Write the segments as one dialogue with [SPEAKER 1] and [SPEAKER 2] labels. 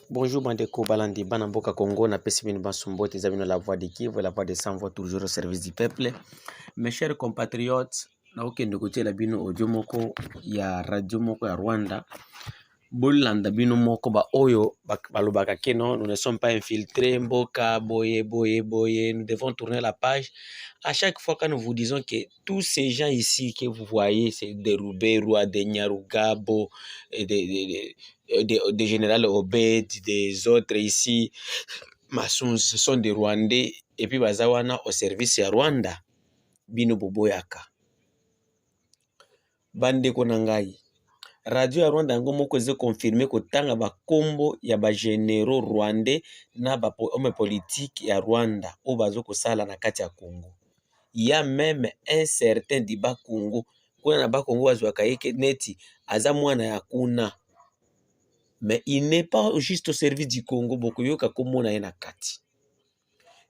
[SPEAKER 1] Bonjour Bandeko Balandi, Banamboka Congo, na Pessimine Basumbo, tes amis la voix de Kivu, la voix des sans-voix toujours au service du peuple. Mes chers compatriotes, na okende côté la bino audio moko ya radio moko ya Rwanda. Bolanda bino moko ba oyo balobaka keno, nous ne sommes pas infiltrés, mboka boye, nous devons tourner la page. À chaque fois que nous vous disons que tous ces gens ici que vous voyez, c'est des Rouberois, des Nyarugabo, des générales Obed, des autres ici, Massons, ce sont des Rwandais, et puis Bazawana au service ya Rwanda, bino boboyaka. Bande konangai. Radio ya Rwanda yango moko eze confirmer ko tanga ba kombo ya ba généraux rwandais na ba homme politique ya Rwanda o bazo ko sala na kati ya Congo. Il y a même un certain Diba Congo kuna na ba Congo wazwaka yeke neti aza mwana ya kuna. Mais il n'est pas juste au service du Congo boko yoka komona ye na kati.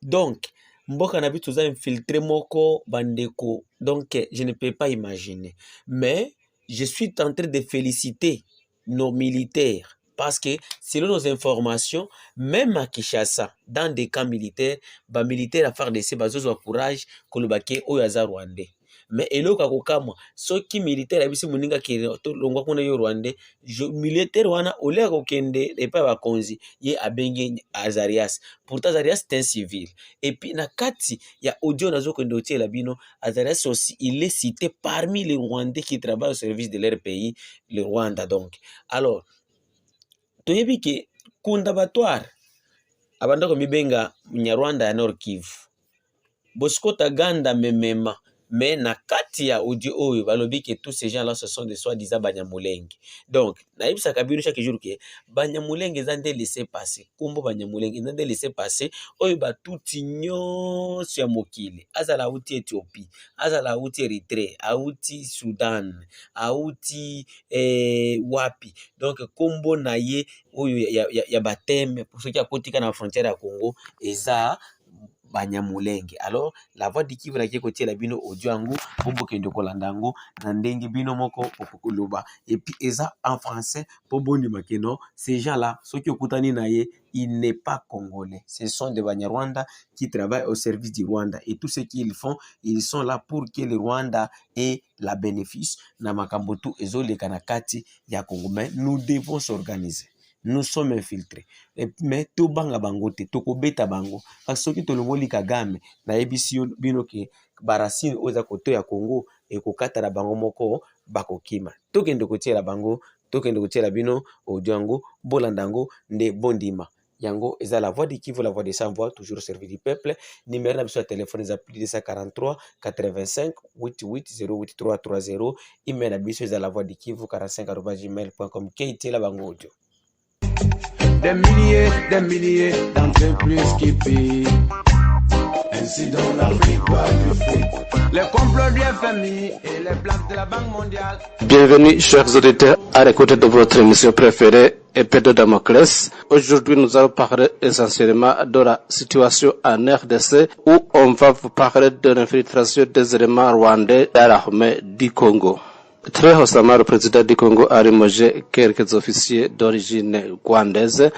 [SPEAKER 1] Donc mboka na bitu za infiltré moko bandeko. Donc je ne peux pas imaginer. Mais je suis en train de féliciter nos militaires parce que selon nos informations, même à Kinshasa, dans des camps militaires, les militaires à faire des bazozo courage kolobake oyaza rwandais. Mais eloka kokama ceux qui militaires abisi muninga ki longwa kuna yo rwandais, militaire wana ole kokende et pas ba konzi ye abenge Azarias. Pourtant Azarias c'est un civil. Et puis na kati ya audio nazo kendo tie la bino Azarias aussi il est cité parmi les Rwandais qui travaillent au service de leur pays, le Rwanda donc. Alors toyebi ke kundabatoire abanda ko mibenga Nyarwanda ya Nord Kivu. Boskota ganda memema. Mais na kati ya audio oyo balobi que tous ces gens-là ce sont des soi-disant Banyamulenge. Donc, naïbisa kabiru chaque jour que Banyamulenge zande laisser passer. Kumbo Banyamulenge zande laisser passer. Oyo ba touti nyonso ya mokili. Azala uti Éthiopie, azala uti Érythrée, auti Soudan, auti wapi. Donc, kumbo na ye oyo ya bateme pour ceux qui a kotika na frontière ya Congo eza Banyamulenge. Alors la voix di Kivu na koti la bino audio yango pombo kende kolanda yango na ndenge bino moko okoloba et puis eza en français pour boni makeno ces gens là ceux qui okutani na ye il n'est pas congolais, ce sont des Banyarwanda qui travaillent au service du Rwanda et tout ce qu'ils font ils sont là pour que le Rwanda ait la bénéfice na makambotu ezole kanakati ya Congo. Mais nous devons s'organiser. Nous sommes infiltrés. Mais tout banga bango te toko beta bango parce que to longoli Kagame na ebisi bino ke barasine oza koto ya Congo e kokata la bango moko bakokima. Tokende kotiela bango, tokende kotiela bino audio bolandango nde bondima. Yango eza la voix de Kivu, la voix des sans-voix, toujours au service du peuple. Numéro de téléphone est plus 243 85 88 08 330. Email abiso eza la voix de Kivu 45@gmail.com. Keite la bango audio.
[SPEAKER 2] Des milliers d'entreprises qui payent. Ainsi dans l'Afrique va du fric. Les complots du FMI et les plans de la Banque mondiale.
[SPEAKER 3] Bienvenue, chers auditeurs, à l'écoute de votre émission préférée, Épée de Damoclès. Aujourd'hui, nous allons parler essentiellement de la situation en RDC, où on va vous parler de l'infiltration des éléments rwandais dans l'armée du Congo. Très récemment, le président du Congo a limogé quelques officiers d'origine rwandaise,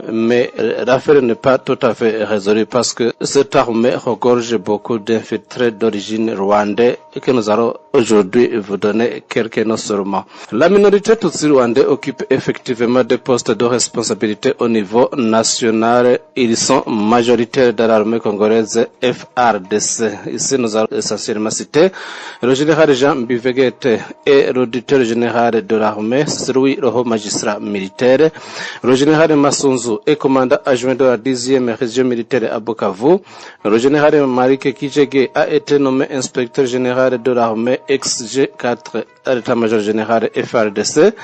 [SPEAKER 3] mais l'affaire n'est pas tout à fait résolue parce que cette armée regorge beaucoup d'infiltrés d'origine rwandaise que nous allons aujourd'hui vous donner quelques noms seulement. La minorité Tutsi rwandais occupe effectivement des postes de responsabilité au niveau national. Ils sont majoritaires dans l'armée congolaise FARDC. Ici, nous allons essentiellement citer le général Jean Bivegete et l'auditeur général de l'armée, c'est lui le haut magistrat militaire. Le général Massunzu est commandant adjoint de la 10e région militaire à Bukavu. Le général Marike Kijege a été nommé inspecteur général de l'armée ex-G4 à l'état-major général FARDC.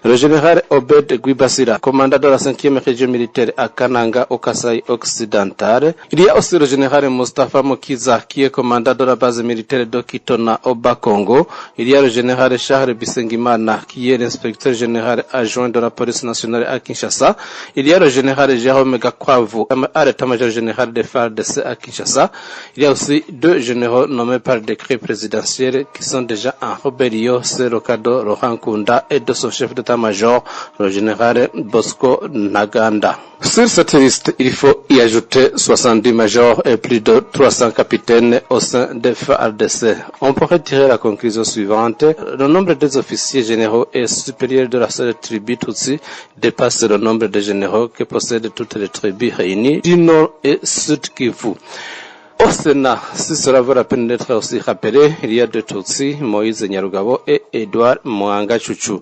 [SPEAKER 3] Le général Obed Guibasira, commandant de la 5e région militaire à Kananga au Kasai occidental. Il y a aussi le général Mustafa Mokiza qui est commandant de la base militaire de Kitona au Bas-Congo. Il y a le général Charles Bisengimana, qui est l'inspecteur général adjoint de la police nationale à Kinshasa. Il y a le général Jérôme Gakwavu, à l'état-major général des FARDC à Kinshasa. Il y a aussi 2 généraux nommés par décret présidentiel qui sont déjà en rébellion, c'est le cas de Laurent Kunda et de son chef d'état-major, le général Bosco Ntaganda. Sur cette liste, il faut y ajouter 70 majors et plus de 300 capitaines au sein des FARDC. On pourrait tirer la conclusion suivante. Le nombre des officiers généraux et supérieurs de la seule tribu Tutsi dépasse le nombre de généraux que possèdent toutes les tribus réunies du Nord et Sud Kivu. Au Sénat, si cela vaut la peine d'être aussi rappelé, il y a 2 Tutsi, Moïse Nyarugabo et Edouard Mwanga Chuchu.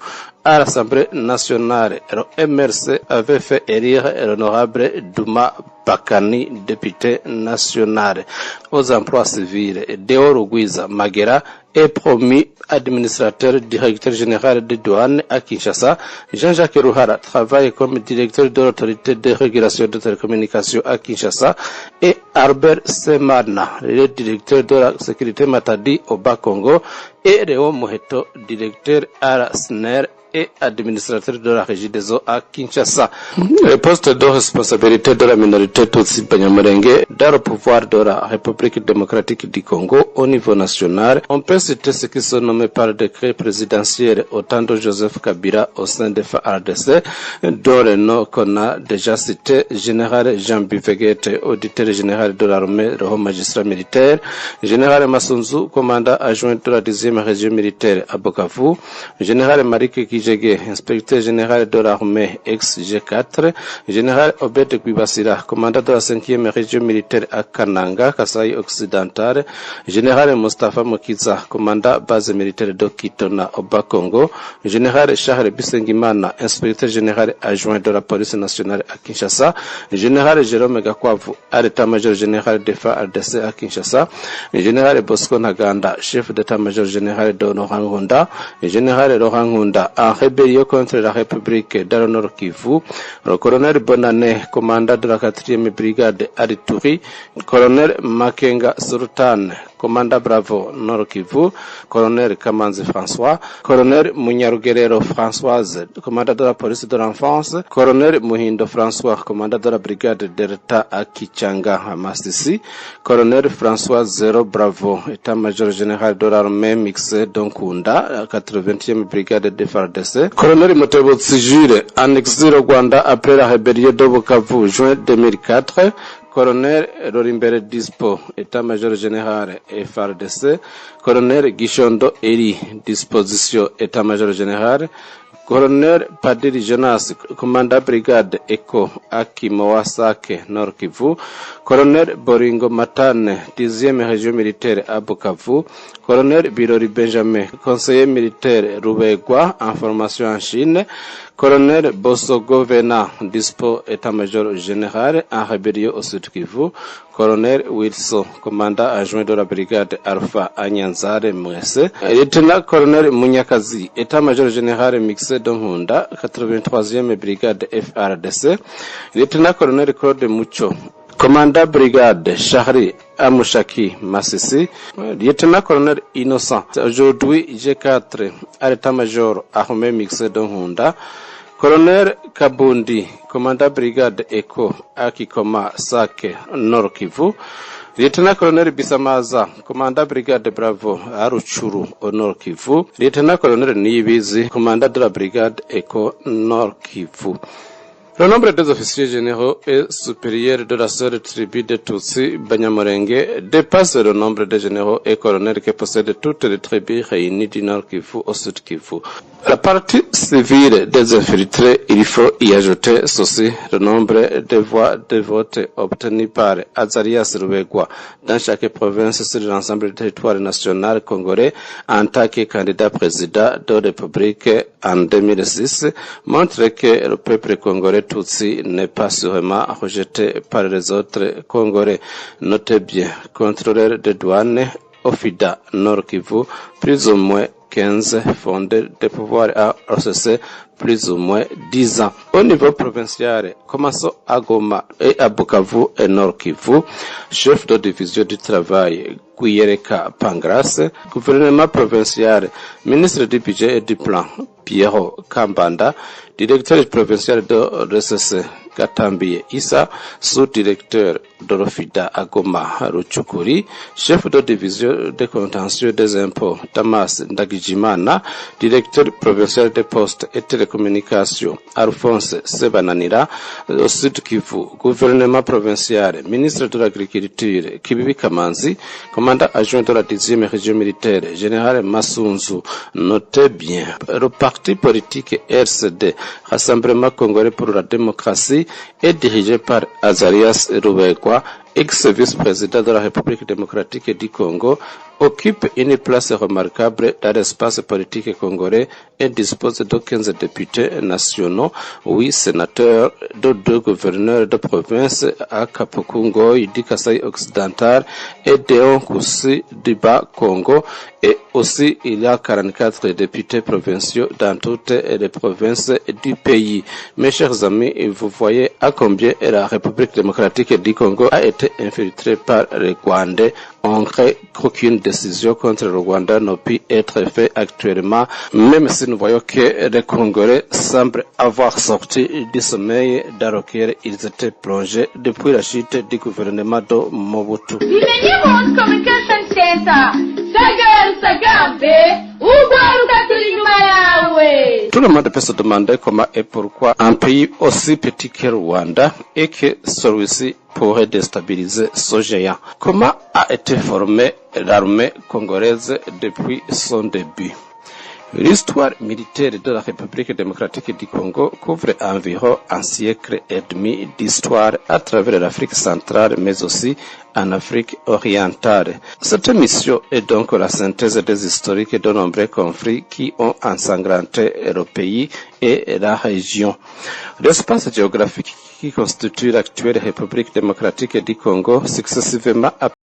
[SPEAKER 3] À l'Assemblée nationale, le MRC avait fait élire l'honorable Douma Bakani, député national. Aux emplois civils, Deo Rugwiza Magera est promu administrateur directeur général des douanes à Kinshasa. Jean-Jacques Ruhara travaille comme directeur de l'autorité de régulation de télécommunications à Kinshasa et Albert Semana, le directeur de la sécurité Matadi au Bas-Congo, et Léo Moheto, directeur à la SNER et administrateur de la régie des eaux à Kinshasa. Le poste de responsabilité de la minorité Tutsi Banyamulenge dans le pouvoir de la République démocratique du Congo au niveau national, on peut citer ceux qui sont nommés par décret présidentiel au temps de Joseph Kabila au sein des FARDC, dont le nom qu'on a déjà cité, général Jean Bivegete, auditeur général de l'armée, le haut magistrat militaire, général Massunzu, commandant adjoint de la 10e région militaire à Bukavu, général Marike Kijege, inspecteur général de l'armée ex-G4, général Obed Kwibasira, commandant de la 5e région militaire à Kananga, Kasai occidental, général Mustafa Mokiza, commandant base militaire de Kitona au Bas-Congo, général Charles Bisengimana, inspecteur général adjoint de la police nationale à Kinshasa, général Jérôme Gakwavu, à l'état-major général des FARDC à Kinshasa, général Bosco Ntaganda, chef d'état-major général de Laurent Nkunda, général Laurent Nkunda, en rébellion contre la République dans le Nord Kivu, le colonel Bonane, commandant de la 4e brigade à Ituri, colonel Makenga Sultan, commandant Bravo Nord Kivu, colonel Kamanzi François, colonel Munyarugerero Françoise, commandant de la police de l'enfance, colonel Muhindo François, commandant de la brigade d'État à Kichanga à Masisi, colonel François Zero Bravo, état-major général de l'armée mixée d'Onkunda, 80e brigade de FARDC, colonel Motebo Tsijure, en exil au Rwanda après la rébellion de Bukavu, juin 2004, colonel Rorimbere Dispo, état-major général FARDC, colonel Gishondo Eri, disposition état-major général, colonel Padiri Jonas, commandant brigade Eko Akimowasake, Nord Kivu, colonel Boringo Matane, 10e région militaire à Bukavu, colonel Birori Benjamin, conseiller militaire Rubegwa, en formation en Chine, colonel Bosogo Vena, dispo état-major général en rébellion au Sud Kivu, colonel Wilson, commandant adjoint de la brigade Alpha à Nyanzare Mwese, lieutenant colonel Munyakazi, état-major général mixé d'Onkunda, 83e brigade FARDC, lieutenant colonel Claude Mucho, commandant brigade Chahri Amushaki Masisi, lieutenant-colonel Innocent, aujourd'hui G4 à l'état-major armée mixée d'Onkunda, colonel Kabundi, commandant brigade Eko Akikoma Sake Nord Kivu, lieutenant-colonel Bisamaza, commandant brigade Bravo à Ruchuru au Nord Kivu, lieutenant-colonel Niyibizi, commandant de la brigade Eko Nord Kivu. Le nombre des officiers généraux et supérieurs de la seule tribu de Tutsi Banyamulenge dépasse le nombre de généraux et colonels que possèdent toutes les tribus réunies du Nord Kivu au Sud Kivu. La partie civile des infiltrés, il faut y ajouter ceci, le nombre de voix de vote obtenues par Azarias Rubegwa dans chaque province sur l'ensemble du territoire national congolais en tant que candidat président de la République en 2006 montre que le peuple congolais Tutsi n'est pas sûrement rejeté par les autres Congolais. Notez bien, contrôleur de douane Ofida Nord Kivu, plus ou moins 15 fondés de pouvoir à RCC, plus ou moins 10 ans. Au niveau provincial, commençons à Goma et à Bukavu et Nord Kivu, chef de division du travail Kuyereka Pangrace, gouvernement provincial, ministre du budget et du plan, Pierrot Kambanda, directeur provincial de RSC, Katambi Issa, sous-directeur Dorofida Agoma Ruchukuri, chef de division de contentieux des impôts, Tamas Ndagijimana, directeur provincial des postes et télécommunications, Alphonse Sebananira, au Sud Kivu, gouvernement provincial, ministre de l'agriculture, Kibibi Kamanzi, commandant adjoint de la 10e région militaire, général Massunzu. Notez bien, le parti politique RCD, Rassemblement Congolais pour la démocratie, est dirigé par Azarias Rubekwa, ex-vice-président de la République démocratique du Congo, occupe une place remarquable dans l'espace politique congolais et dispose de 15 députés nationaux, 8 sénateurs, de 2 gouverneurs de province à Kapokungo, du Kasai occidental et de Koussi du Bas-Congo. Et aussi, il y a 44 députés provinciaux dans toutes les provinces du pays. Mes chers amis, vous voyez à combien la République démocratique du Congo a été infiltrée par les Rwandais. On crée qu'aucune décision contre le Rwanda n'a pu être faite actuellement, même si nous voyons que les Congolais semblent avoir sorti du sommeil dans lequel ils étaient plongés depuis la chute du gouvernement de Mobutu. Tout le monde peut se demander comment et pourquoi un pays aussi petit que le Rwanda et que celui-ci pourrait déstabiliser ce géant. Comment a été formée l'armée congolaise depuis son début? L'histoire militaire de la République démocratique du Congo couvre environ un siècle et demi d'histoire à travers l'Afrique centrale, mais aussi en Afrique orientale. Cette mission est donc la synthèse des historiques de nombreux conflits qui ont ensanglanté le pays et la région. L'espace géographique qui constitue l'actuelle République démocratique du Congo successivement